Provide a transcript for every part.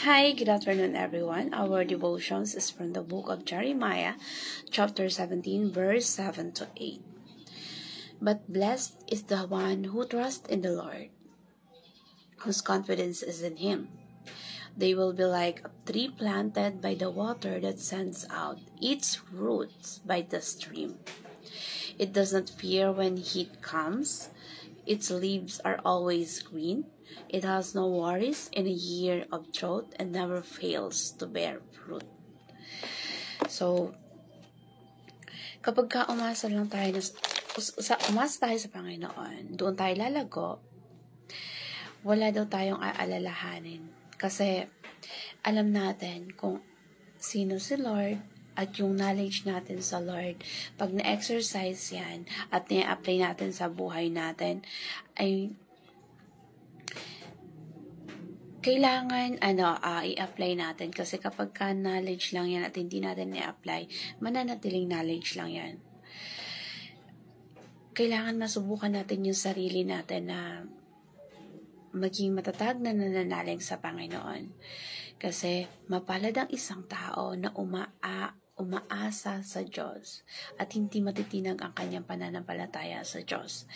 Hi, good afternoon, everyone. Our devotions is from the book of Jeremiah, chapter 17, verse 7 to 8. But blessed is the one who trusts in the Lord, whose confidence is in Him. They will be like a tree planted by the water that sends out its roots by the stream. It does not fear when heat comes. Its leaves are always green. It has no worries in a year of drought and never fails to bear fruit. So, kapag umasa lang tayo umasa tayo sa Panginoon, doon tayo lalago, wala daw tayong aalalahanin. Kasi alam natin kung sino si Lord at yung knowledge natin sa Lord. Pag na-exercise yan at na-apply natin sa buhay natin, ay kailangan i-apply natin. Kasi kapag knowledge lang yan at hindi natin i-apply, mananatiling knowledge lang yan. Kailangan masubukan natin yung sarili natin na maging matatag na nananalig sa Panginoon. Kasi mapalad ang isang tao na umaasa sa Diyos at hindi matitinag ang kanyang pananampalataya sa Diyos.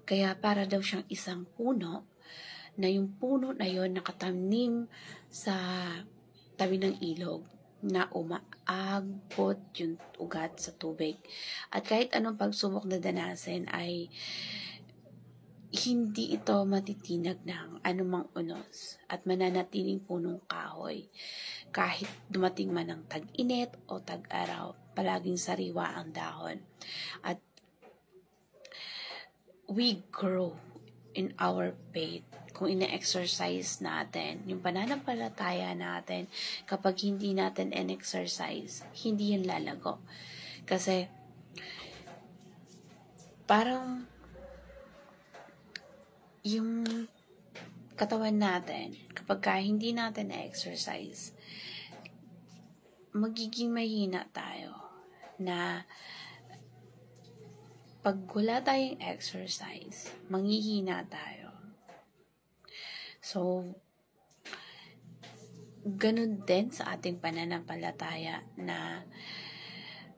Kaya para daw siyang isang puno, na yung puno na yon nakatanim sa tabi ng ilog na umaagbot yung ugat sa tubig. At kahit anong pagsubok na danasin ay hindi ito matitinag ng anumang unos at mananatiling punong kahoy. Kahit dumating man ang tag-init o tag-araw, palaging sariwa ang dahon. At we grow in our faith kung ina-exercise natin. Yung pananampalataya natin, kapag hindi natin in-exercise, hindi yan lalago. Kasi parang yung katawan natin, kapag hindi natin na-exercise, magiging mahina tayo na pag wala tayong exercise, manghihina tayo. So, ganun din sa ating pananampalataya na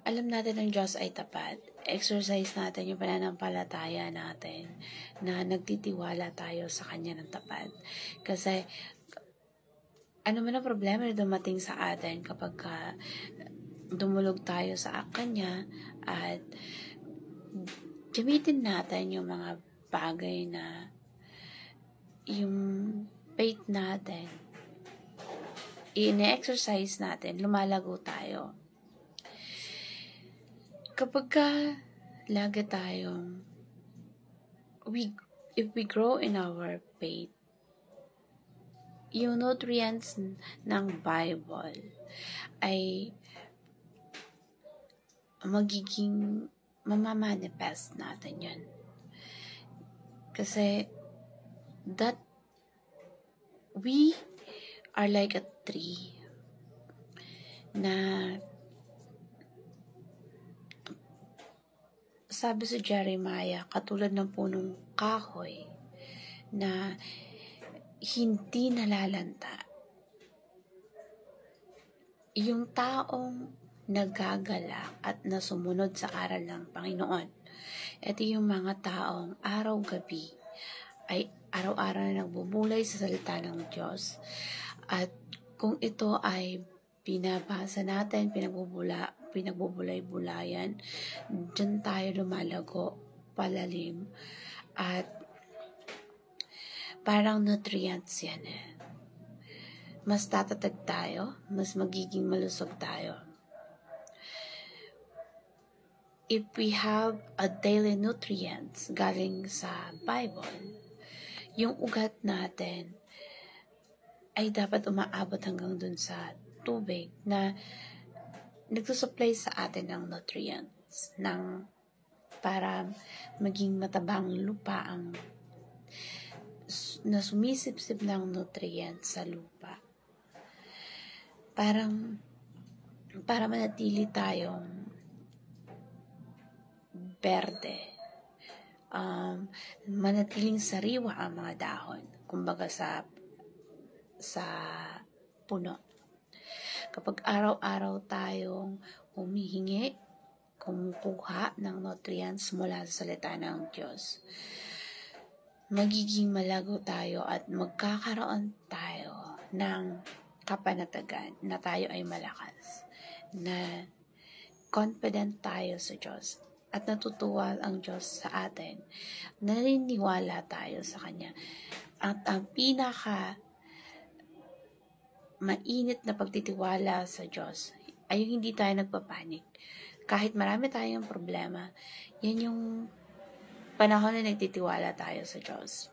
alam natin ang Diyos ay tapat. Exercise natin yung pananampalataya natin na nagtitiwala tayo sa Kanya ng tapat. Kasi, ano man ang problema na dumating sa atin kapag dumulog tayo sa Kanya at gamitin natin yung mga bagay na yung faith natin, i-exercise natin, lumalago tayo. Kapag lagi tayong, if we grow in our faith, yung nutrients ng Bible ay magiging mamamanifest natin yun. Kasi that we are like a tree na sabi sa Jeremiah, katulad ng punong kahoy na hindi nalalanta. Yung taong nagagalak at nasumunod sa aral ng Panginoon. Ito yung mga taong araw-gabi ay araw-araw na nagbubulay sa salita ng Diyos. At kung ito ay binabasa natin, pinagbubulay-bulayan, dyan tayo lumalago, palalim, at parang nutrients yan Mas tatatag tayo, mas magiging malusog tayo. If we have a daily nutrients galing sa Bible, yung ugat natin ay dapat umaabot hanggang dun sa tubig na nagsusupply sa atin ng nutrients para maging matabang lupa ang na sumisipsip ng nutrients sa lupa. Para manatili tayong berde, manatiling sariwa ang mga dahon. Kumbaga sa puno. Kapag araw-araw tayong humihingi, kumukuha ng nutrients mula sa salita ng Diyos, magiging malago tayo at magkakaroon tayo ng kapanatagan na tayo ay malakas, na confident tayo sa Diyos at natutuwa ang Diyos sa atin, naniniwala tayo sa Kanya. At ang pinaka mainit na pagtitiwala sa Diyos ay hindi tayo nagpapanik. Kahit marami tayong problema, yan yung panahon na nagtitiwala tayo sa Diyos.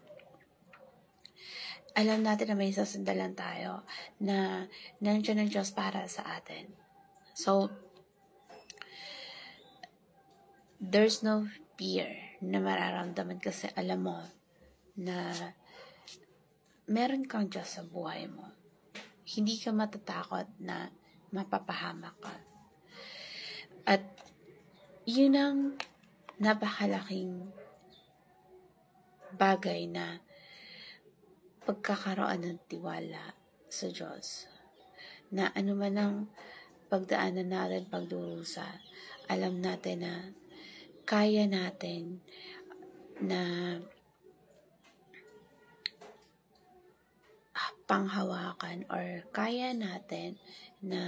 Alam natin na may sasandalan tayo na nandiyan ang Diyos para sa atin. So, there's no fear na mararamdaman kasi alam mo na meron kang Diyos sa buhay mo. Hindi ka matatakot na mapapahamak ka. At yun ang napakalaking bagay na pagkakaroon ng tiwala sa Diyos. Na ano man ang pagdaanan natin, pagdurusa, alam natin na kaya natin na panghawakan or kaya natin na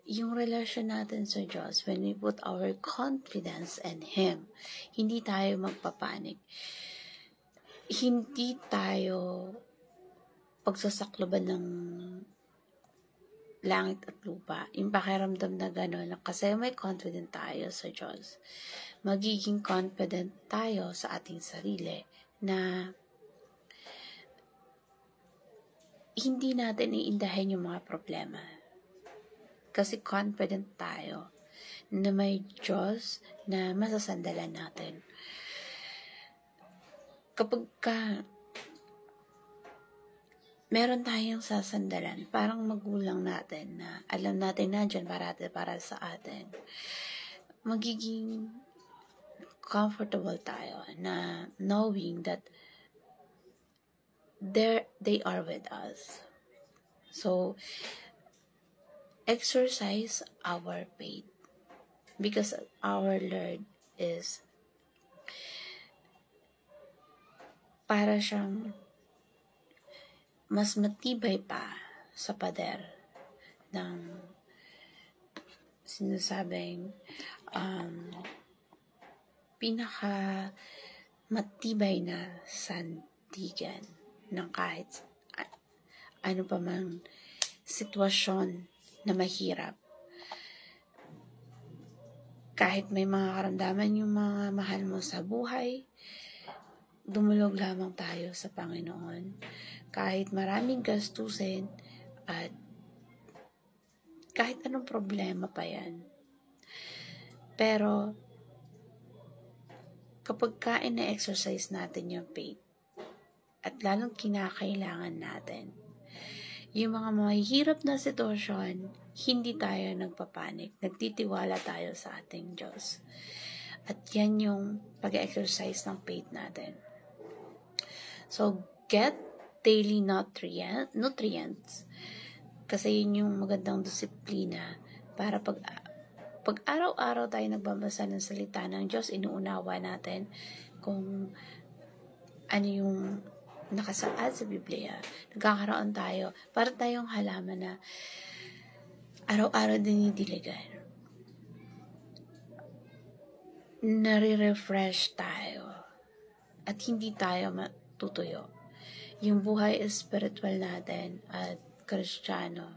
yung relasyon natin sa Diyos, when we put our confidence in Him, hindi tayo magpapanik. Hindi tayo pagsasakloban ng langit at lupa. Yung pakiramdam na gano'n, kasi may confident tayo sa Diyos. Magiging confident tayo sa ating sarili na hindi natin iindahin yung mga problema. Kasi confident tayo na may Diyos na masasandalan natin. Kapag meron tayong sasandalan, parang magulang natin na alam natin nandiyan para sa atin, magiging comfortable tayo na knowing that they are with us. So, exercise our faith because our Lord is para siyang mas matibay pa sa pader ng sinasabing pinaka matibay na sandigan ng kahit ano pa mang sitwasyon na mahirap. Kahit may mga karamdaman yung mga mahal mo sa buhay, dumulog lamang tayo sa Panginoon. Kahit maraming gastusin at kahit anong problema pa yan. Pero kapag na-exercise natin yung faith at lalong kinakailangan natin, yung mga mahihirap na sitwasyon, hindi tayo nagpapanik. Nagtitiwala tayo sa ating Diyos. At yan yung pag-exercise ng faith natin. So, get daily nutrients. Kasi yun yung magandang disiplina para pag araw-araw tayo nagbabasa ng salita ng Diyos, inuunawa natin kung ano yung nakasaad sa Biblia. Nagkakaroon tayo, para tayong halaman na araw-araw dinidiligan. Nare-refresh tayo at hindi tayo matutuyo. Yung buhay spiritual natin at Kristiyano,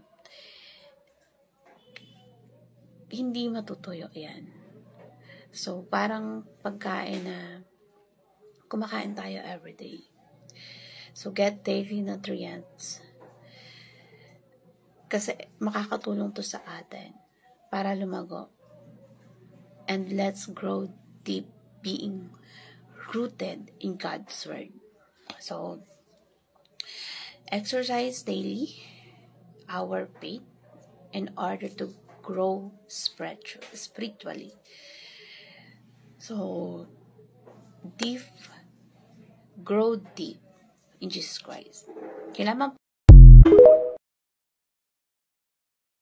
hindi matutuyo yan. So, parang pagkain na kumakain tayo everyday. So, get daily nutrients. Kasi makakatulong to sa atin para lumago. And let's grow deep, being rooted in God's Word. So, exercise daily our faith in order to grow spiritually. So, grow deep in Jesus Christ. Kailangan